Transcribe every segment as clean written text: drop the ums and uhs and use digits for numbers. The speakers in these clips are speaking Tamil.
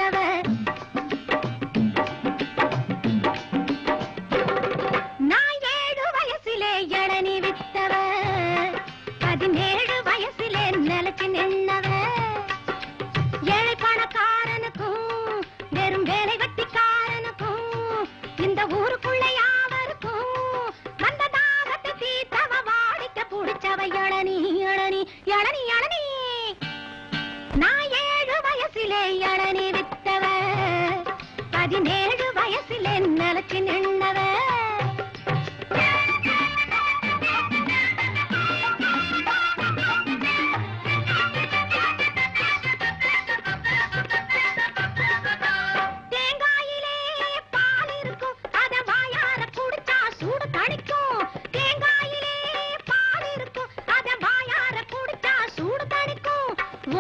வித்தவ. நான் 7 வயசிலே இளநீ வித்தவ, 17 வயசிலே நிலைச்சு நின்னவ. ஏழை பணக்காரனுக்கும் வெறும் வேலை வெட்டிக்காரனுக்கும் இந்த ஊருக்குள்ள யாவருக்கும் வந்த தாகத்தை தீர்த்தவ, வாடிக்க புடிச்சவ இளநீ இளநீ இளநீ இளநீ. நான் 7 வயசிலே இளநீ வித்தவ, 17 வயசிலே நிலைச்சு நின்னவ.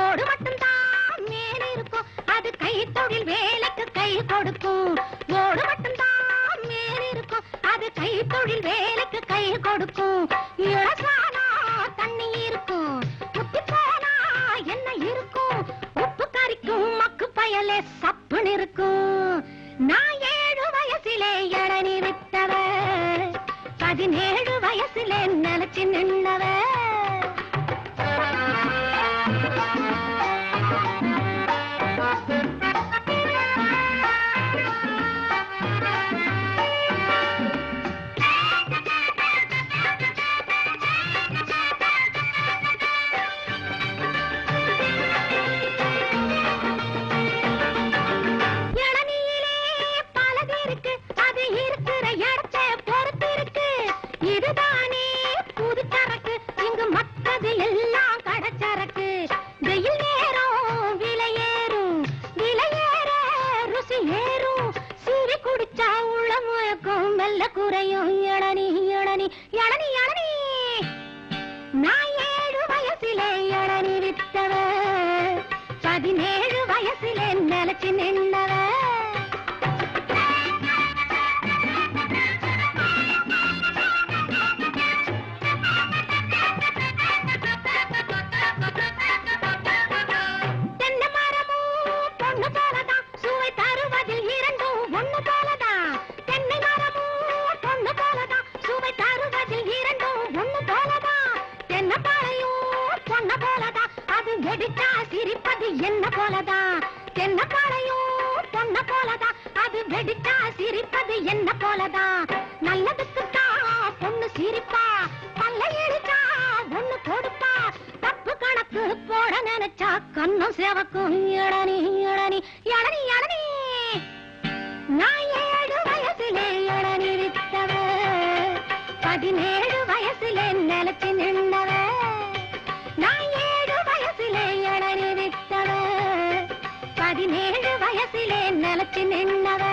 ஓடு மட்டும் தான் மேல இருக்கும், அது கை தொழில் வேலைக்கு கை கொடுக்கும். ஓடு மட்டும் தான் மேல இருக்கும், அது கை தொழில் வேலைக்கு கை கொடுக்கும். இளசானா தண்ணி இருக்கும், முத்தி போனா என்ன இருக்கும், உப்பு கறிக்கும் மக்கு பயலே சப்புன்னு இருக்கும். நான் 7 வயசிலே இளநீ வித்தவ, 17 வயசிலே நிலைச்சு நின்னவ. இதுதானே புது சரக்கு, இங்கு மற்றது எல்லாம் கடச்சரக்கு. வெயில் நேரம் விலையேறும், விலையேற ருசி ஏறும். சீரி குடிச்சா உள்ள முழக்கும் மெல்ல குறையும். இளநீ இளநீ இளநீ இளநீ. நான் 7 வயசிலே இளநீ வித்தவ, 17 வயசிலே நிலைச்சு நின்னவ. வெடிச்சா சிரிப்பது என்ன போலதான், தென்னப்பாளையும் பொண்ண போலதான். அது வெடிச்சா சிரிப்பது என்ன போலதான். நல்லதுக்குத்தான் பொண்ணு சிரிப்பா, பல்ல இழிச்சா ஒண்ணு கொடுப்பா. தப்பு கணக்கு போட நினைச்சா கண்ணும் சேவக்கும். இளநீ இளநீ இளநீ இளநீ. நான் 7 வயசிலே இளநீ வித்தவ, 17 வயசிலே நிலைச்சு நின்னவ. நான் 7 வயசிலே இளநீ வித்தவ, 17 வயசிலே நிலைச்சு நின்னவ.